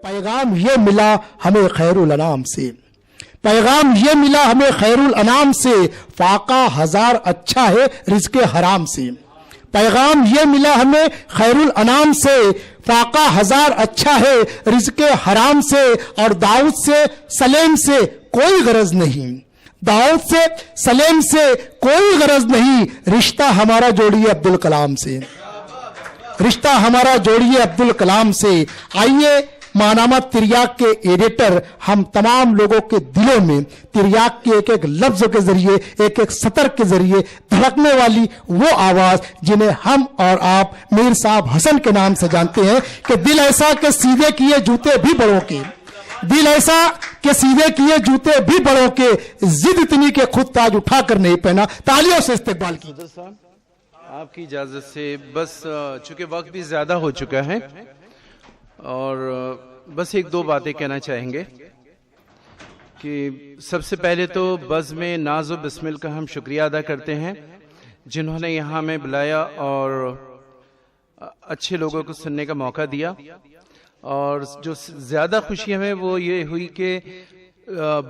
پیغام یہ ملا ہمیں خیر الانام سے، پیغام یہ ملا ہمیں خیر الانام سے، فاقہ ہزار اچھا ہے رزق حرام سے، پیغام یہ ملا ہمیں خیر الانام سے، فاقہ ہزار اچھا ہے رزق حرام سے، اور داؤد سے سلیم سے کوئی غرض نہیں، داؤد سے سلیم سے کوئی غرض نہیں، رشتہ ہمارا جوڑیے عبدالکلام سے، رشتہ ہمارا جوڑیے عبدالکلام سے۔ آئیے ماہنامہ تریاق کے ایڈیٹر ہم تمام لوگوں کے دلوں میں تریاق کے ایک ایک لفظ کے ذریعے، ایک ایک سطر کے ذریعے دھڑکنے والی وہ آواز جنہیں ہم اور آپ میر صاحب حسن کے نام سے جانتے ہیں، کہ دل ایسا کہ سیدھے کیے جوتے بھی بڑوں کے، دل ایسا کہ سیدھے کیے جوتے بھی بڑوں کے، ضد اتنی کہ خود تاج اٹھا کر نہیں پہنا۔ تالیوں سے استقبال کی۔ آپ کی اجازت سے بس چونکہ وقت بھی زیادہ ہو چکا ہے اور بس ایک دو باتیں کہنا چاہیں گے کہ سب سے پہلے تو بزم ناز و بسمل کا ہم شکریہ ادا کرتے ہیں جنہوں نے یہاں ہمیں بلایا اور اچھے لوگوں کو سننے کا موقع دیا، اور جو زیادہ خوشی ہمیں وہ یہ ہوئی کہ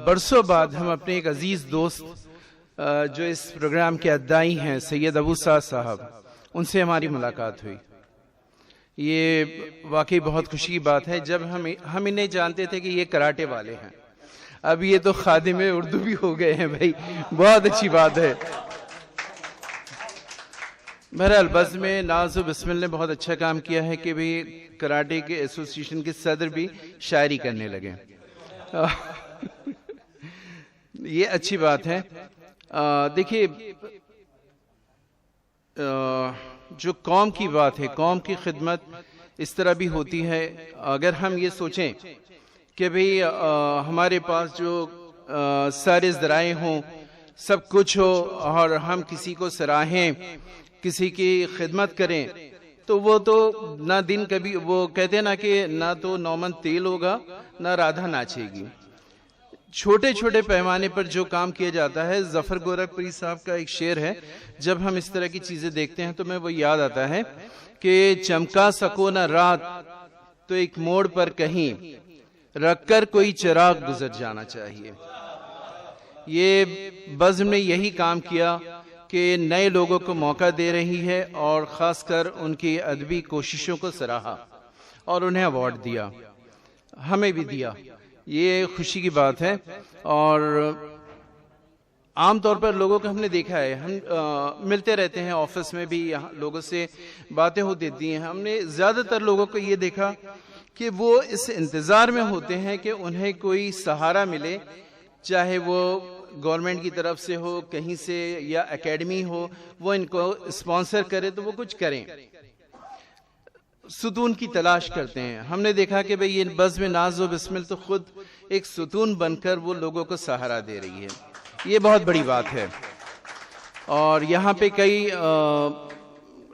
برسوں بعد ہم اپنے ایک عزیز دوست جو اس پروگرام کے ادائی ہیں سید ابو سعد صاحب، ان سے ہماری ملاقات ہوئی۔ یہ واقعی بہت خوشی کی بات ہے۔ جب ہم انہیں جانتے تھے کہ یہ کراٹے والے ہیں، اب یہ تو خادم اردو بھی ہو گئے ہیں، بھائی بہت اچھی بات ہے۔ بہرحال بزم ناز و بسمل نے بہت اچھا کام کیا ہے کہ بھی کراٹے کے ایسوسیشن کے صدر بھی شاعری کرنے لگے، یہ اچھی بات ہے۔ دیکھیے جو قوم کی بات ہے، قوم کی خدمت اس طرح بھی ہوتی ہے۔ اگر ہم یہ سوچیں کہ بھئی ہمارے پاس جو سارے ذرائع ہوں، سب کچھ ہو، اور ہم کسی کو سراہیں، کسی کی خدمت کریں، تو وہ تو نہ دن کبھی، وہ کہتے ہیں نا کہ نہ تو نومن تیل ہوگا نہ رادھا ناچے گی۔ چھوٹے چھوٹے پیمانے پر جو کام کیا جاتا ہے، ظفر گورکھپوری صاحب کا ایک شعر ہے، جب ہم اس طرح کی چیزیں دیکھتے ہیں تو میں وہ یاد آتا ہے کہ چمکا سکو نہ رات تو ایک موڑ پر کہیں رکھ کر کوئی چراغ گزر جانا چاہیے۔ یہ بزم نے یہی کام کیا کہ نئے لوگوں کو موقع دے رہی ہے، اور خاص کر ان کی ادبی کوششوں کو سراہا اور انہیں ایوارڈ دیا، ہمیں بھی دیا، یہ خوشی کی بات ہے۔ اور عام طور پر لوگوں کو ہم نے دیکھا ہے، ہم ملتے رہتے ہیں آفس میں بھی، لوگوں سے باتیں ہو دیتی ہیں، ہم نے زیادہ تر لوگوں کو یہ دیکھا کہ وہ اس انتظار میں ہوتے ہیں کہ انہیں کوئی سہارا ملے، چاہے وہ گورنمنٹ کی طرف سے ہو، کہیں سے، یا اکیڈمی ہو، وہ ان کو اسپانسر کرے تو وہ کچھ کریں، ستون کی تلاش کرتے ہیں۔ ہم نے دیکھا کہ بھئی یہ بزم ناز و بسمل تو خود ایک ستون بن کر وہ لوگوں کو سہارا دے رہی ہے، یہ بہت بڑی بات ہے۔ اور یہاں پہ کئی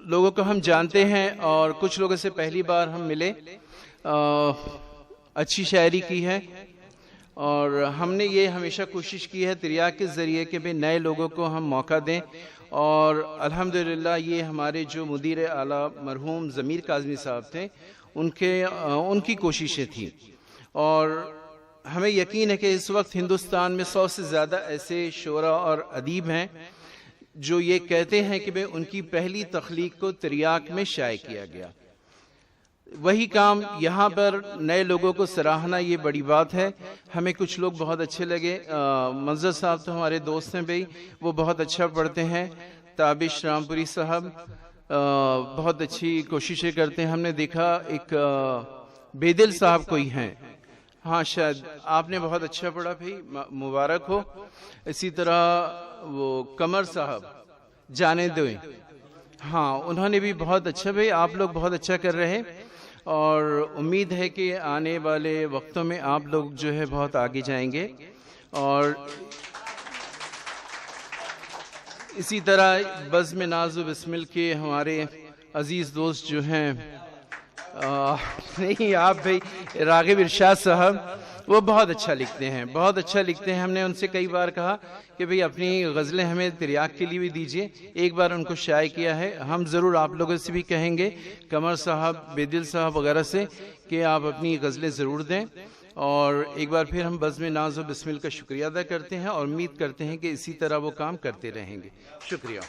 لوگوں کو ہم جانتے ہیں اور کچھ لوگوں سے پہلی بار ہم ملے، اچھی شاعری کی ہے، اور ہم نے یہ ہمیشہ کوشش کی ہے تریاق کے ذریعے کہ بھئی نئے لوگوں کو ہم موقع دیں، اور الحمدللہ یہ ہمارے جو مدیر اعلیٰ مرحوم ضمیر کاظمی صاحب تھے، ان کی کوششیں تھیں، اور ہمیں یقین ہے کہ اس وقت ہندوستان میں 100 سے زیادہ ایسے شعراء اور ادیب ہیں جو یہ کہتے ہیں کہ ان کی پہلی تخلیق کو تریاق میں شائع کیا گیا۔ وہی کام یہاں پر نئے لوگوں کو سراہنا، یہ بڑی بات ہے۔ ہمیں کچھ لوگ بہت اچھے لگے، منظر صاحب تو ہمارے دوست ہیں بھائی، وہ بہت اچھا پڑھتے ہیں، تابش رامپوری صاحب بہت اچھی کوششیں کرتے ہیں۔ ہم نے دیکھا ایک بیدل صاحب کوئی ہیں، ہاں شاید آپ نے بہت اچھا پڑھا بھائی، مبارک ہو۔ اسی طرح وہ قمر صاحب جانے دیں، ہاں انہوں نے بھی بہت اچھا، بھائی آپ لوگ بہت اچھا کر رہے ہیں، اور امید ہے کہ آنے والے وقتوں میں آپ لوگ جو ہے بہت آگے جائیں گے۔ اور اسی طرح بزم ناز و بسمل کے ہمارے عزیز دوست جو ہیں، نہیں آپ بھائی راغب ارشاد صاحب، وہ بہت اچھا لکھتے ہیں، بہت اچھا لکھتے ہیں. ہم نے ان سے کئی بار کہا کہ بھئی اپنی غزلیں ہمیں تریاق کے لیے بھی دیجیے. ایک بار ان کو شائع کیا ہے. ہم ضرور آپ لوگوں سے بھی کہیں گے، قمر صاحب، بیدل صاحب وغیرہ سے، کہ آپ اپنی غزلیں ضرور دیں. اور ایک بار پھر ہم بزم ناز و بسمل کا شکریہ ادا کرتے ہیں اور امید کرتے ہیں کہ اسی طرح وہ کام کرتے رہیں گے. شکریہ.